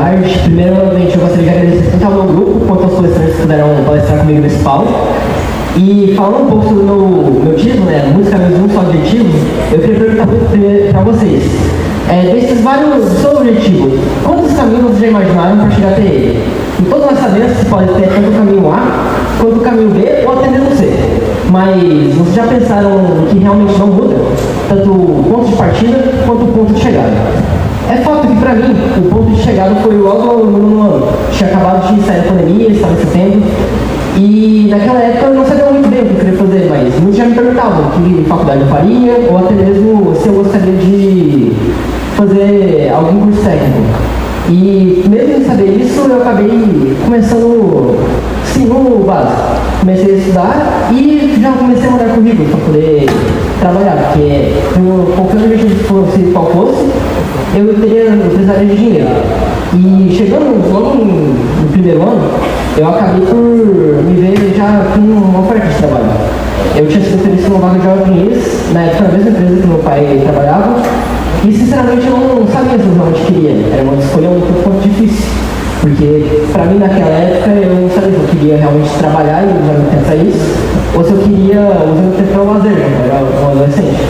tarde. Primeiramente, eu gostaria de agradecer tanto ao meu grupo quanto aos palestrantes que puderam palestrar comigo nesse palco. E falando um pouco sobre o meu título, né, música meus um só objetivo, eu queria perguntar para vocês, desses vários seus objetivos, quantos caminhos vocês já imaginaram para chegar até ele? E todos nós sabemos que pode ter tanto o caminho A, quanto o caminho B, ou até mesmo C. Mas vocês já pensaram que realmente não muda, tanto o ponto de partida quanto o ponto de chegada? É fato que, para mim, o ponto de chegada foi logo no nono ano. Tinha acabado de sair da pandemia, estava em setembro, e naquela época eu não sabia muito bem o que eu queria fazer, mas muitos já me perguntavam que faculdade eu faria, ou até mesmo se eu gostaria de fazer algum curso técnico. E mesmo sem saber isso, eu acabei começando, sim, no básico. Comecei a estudar e já comecei a mandar currículo para poder trabalhar, porque qualquer objetivo fosse qual fosse, eu precisaria de dinheiro. E chegando logo no primeiro ano, eu acabei por me ver já com uma oferta de trabalho. Eu tinha sido oferecido uma vaga de aprendiz, na época na mesma empresa que meu pai trabalhava, e sinceramente eu não sabia se eu realmente queria. Era uma escolha um pouco difícil, porque para mim naquela época eu não sabia se eu queria realmente trabalhar e usar meu tempo para isso, ou se eu queria usar meu tempo para o lazer, né? Eu era um adolescente.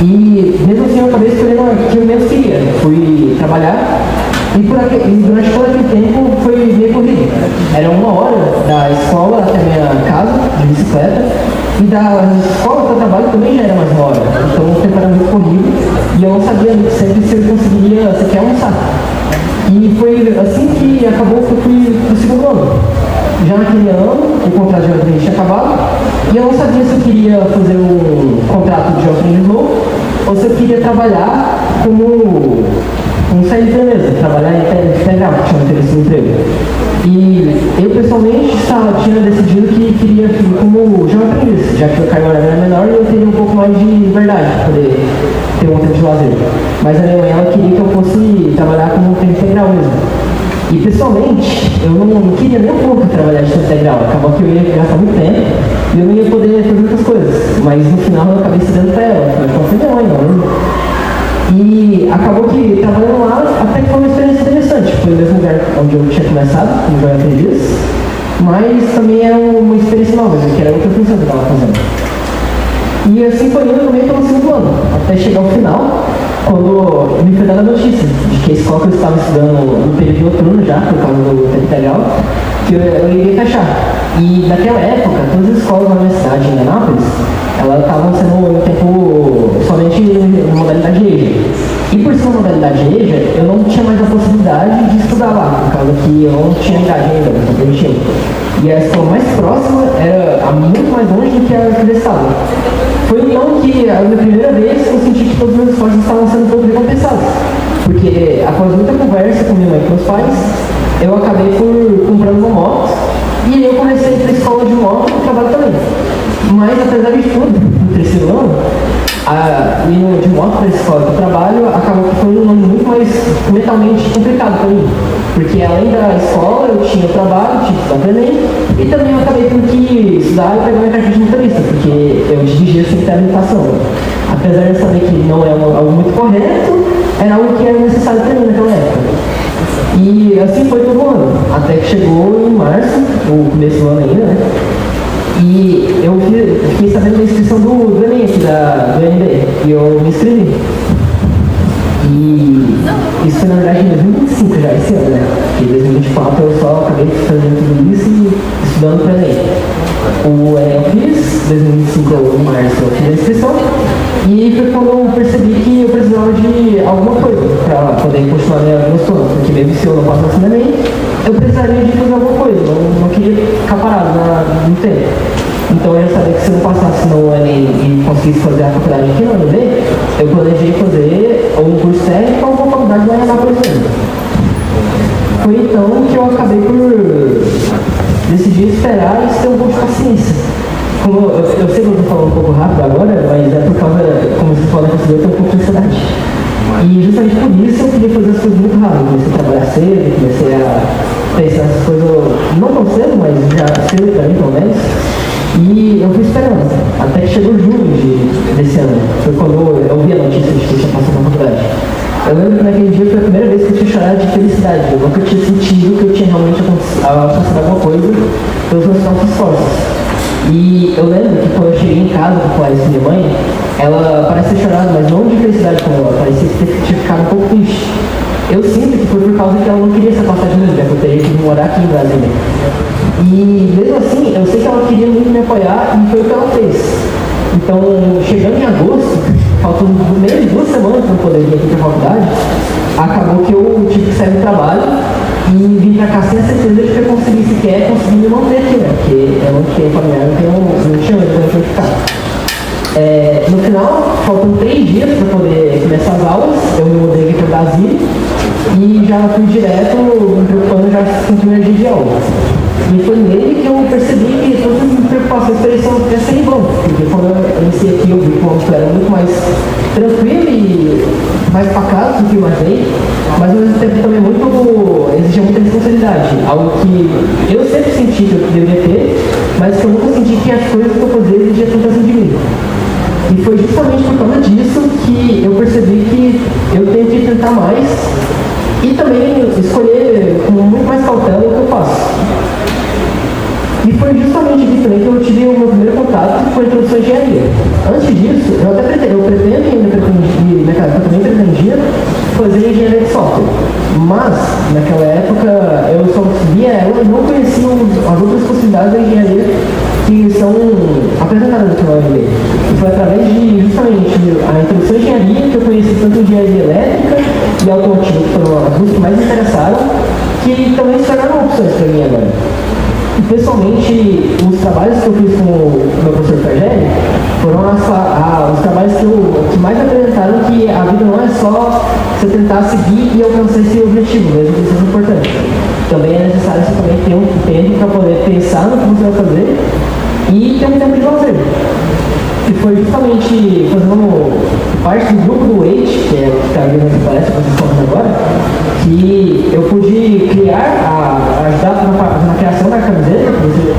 E mesmo assim eu acabei escolhendo o que eu menos queria. Fui trabalhar e durante todo aquele tempo foi meio corrido. Era 1 hora da escola até a minha casa, de bicicleta, e da escola para o trabalho também já era mais 1 hora. Então o tempo era muito corrido e eu não sabia sempre se eu conseguiria sequer almoçar. E foi assim que acabou que eu fui pro segundo ano. Já naquele ano, o contrato de aprendiz tinha acabado, e eu não sabia se eu queria fazer um contrato de aprendiz novo, ou se eu queria trabalhar como um CLT mesmo, trabalhar em integral, que tinha interesse no emprego. E eu pessoalmente tinha decidido que queria vir como jovem aprendiz, já que o cargo horário era menor e eu teria um pouco mais de liberdade para poder ter um tempo de lazer. Mas a minha mãe, ela queria que eu fosse trabalhar como tempo integral mesmo. E pessoalmente, eu não queria nem um pouco trabalhar de tempo integral. Acabou que eu ia gastar muito tempo e eu não ia poder fazer muitas coisas. Mas no final eu acabei cedendo para ela, mas com minha mãe, não. E acabou que trabalhando lá, até que foi uma experiência interessante. Foi o mesmo lugar onde eu tinha começado, como jovem aprendiz, mas também era uma experiência nova, que era outra função que eu estava fazendo. E assim foi indo também pelo segundo ano, até chegar ao final, quando me foi dada a notícia de que a escola que eu estava estudando no período noturno já, por causa do tempo integral, que eu iria fechar. E naquela época, todas as escolas na minha cidade, em Anápolis, elas estavam sendo no tempo somente na modalidade EJA. E por ser uma modalidade EJA, eu não tinha mais a possibilidade de estudar lá, por causa que eu não tinha idade ainda, não permitia. E a escola mais próxima era muito mais longe do que a que eu estava. Foi então que, a minha primeira vez, eu senti que todos os meus esforços estavam sendo um pouco recompensados. Porque, após muita conversa com minha mãe e com meus pais, eu acabei por comprando uma moto e eu comecei a ir para a escola de moto e trabalho também. Mas, apesar de tudo, no terceiro ano, ir de moto para a escola do trabalho acabou que foi um ano muito mais mentalmente complicado para mim. Porque, além da escola, eu tinha o trabalho, tinha que estudar também, e também eu acabei por que estudar e pegar minha carteira de motorista, porque eu dirigia sem ter habilitação. Apesar de eu saber que não é algo muito correto, era algo que era necessário para mim naquela época. E assim foi todo o ano, até que chegou em março, o começo do ano ainda, né? E eu fiquei sabendo da inscrição do Enem aqui, do NB, e eu me inscrevi. E isso foi na verdade em 2025 já, esse ano, né? Porque em 2024 eu só acabei fazendo tudo isso e estudando para Enem. O Enem eu fiz, 2025 em março eu fiz a inscrição, e foi quando eu percebi que eu precisava de alguma coisa para poder continuar meus sonhos, porque mesmo se eu não passasse no Enem, eu precisaria de fazer alguma coisa, eu não queria ficar parado no tempo. Então eu já sabia que se eu não passasse no Enem e conseguisse fazer a faculdade aqui no UNB, eu planejei fazer ou um curso técnico ou uma faculdade lá em Anápolis mesmo. Foi então que eu acabei por decidir esperar e ter um pouco de paciência. Como eu sei que eu estou falando um pouco rápido agora, mas é por causa, como vocês podem perceber, eu tenho um pouco de ansiedade. E justamente por isso eu queria fazer as coisas muito rápido. Comecei a trabalhar cedo, comecei a pensar essas coisas, não tão cedo, mas já cedo para mim pelo menos. E eu fui esperando, até que chegou junho desse ano. Foi quando eu vi a notícia de que eu tinha passado na faculdade. Eu lembro que naquele dia foi a primeira vez que eu tinha chorado de felicidade. Eu nunca tinha sentido que eu tinha realmente alcançado alguma coisa pelos meus próprios esforços. E eu lembro que quando eu cheguei em casa para falar isso com minha mãe, ela parece ter chorado, mas não de felicidade como ela, parecia ter ficado um pouco triste. Eu sinto que foi por causa que ela não queria se afastar de mim, já que eu teria que morar aqui em Brasília. E mesmo assim, eu sei que ela queria muito me apoiar e foi o que ela fez. Então, chegando em agosto, faltando menos de 2 semanas para eu poder vir aqui para a faculdade, acabou que eu tive que sair do trabalho e vim para cá sem a certeza de que eu consegui sequer conseguir me manter aqui, né? Porque eu não tinha familiar, não tinha onde eu ficar. No final, faltam 3 dias para poder começar as aulas, eu me mudei aqui para o Brasil e já fui direto me preocupando já com o primeiro dia de aula. E foi nele que eu percebi que todas as preocupações pareciam serem bom, porque quando eu iniciei aqui eu vi que o aluno era muito mais tranquilo e mais pacato do que eu imaginei, mas ao mesmo tempo também exigia muita responsabilidade, algo que eu sempre senti que eu deveria ter, mas que eu nunca senti que as coisas que eu fazia exigiam tanto assim de mim. E foi justamente por causa disso que eu percebi que eu tenho que tentar mais e também escolher com muito mais cautela o que eu faço. E foi justamente aqui também que eu tive o meu primeiro contato com a introdução à engenharia. Antes disso, eu também pretendia fazer engenharia de software. Mas, naquela época, eu só via ela e não conhecia as outras possibilidades da engenharia que são apresentadas aqui na UFB. E foi através de, justamente, a introdução à engenharia que eu conheci tanto engenharia elétrica e automotiva, que foram as duas que mais me interessaram, que também se tornaram opções para mim agora. E, pessoalmente, os trabalhos que eu fiz com o meu professor Fergelli foram os trabalhos que mais apresentaram que a vida não é só você tentar seguir e alcançar esse objetivo, mesmo que isso seja importante. Também é necessário você também ter um tempo para poder pensar no que você vai fazer e ter um tempo de lazer. E foi justamente fazendo parte do grupo do Wait, que é o que está vendo essa palestra que vocês estão fazendo agora, que eu pude ajudar na criação da camiseta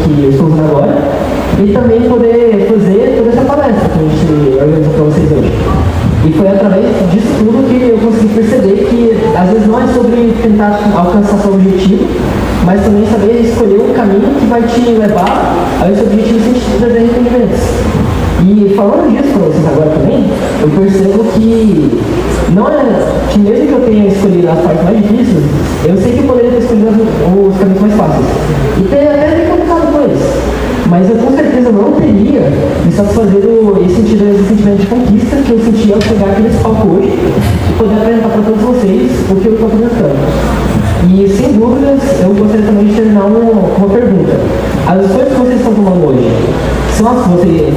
que eu estou usando agora e também poder fazer toda essa palestra que a gente organizou para vocês hoje. E foi através disso tudo que eu consegui perceber que às vezes não é sobre tentar alcançar seu objetivo, mas também saber escolher um caminho que vai te levar a esse objetivo sem te trazer arrependimentos. E falando disso para vocês agora também, eu percebo que não é que mesmo que eu tenha escolhido as partes mais difíceis, eu sei que eu poderia ter escolhido os caminhos mais fáceis. E ter até complicado com eles. Mas eu com certeza não teria me satisfazendo esse sentimento de conquista que eu senti ao chegar aqui nesse palco hoje e poder apresentar para todos vocês o que eu estou apresentando. E sem dúvidas, eu gostaria também de terminar uma pergunta. As escolhas que vocês estão tomando hoje, são as que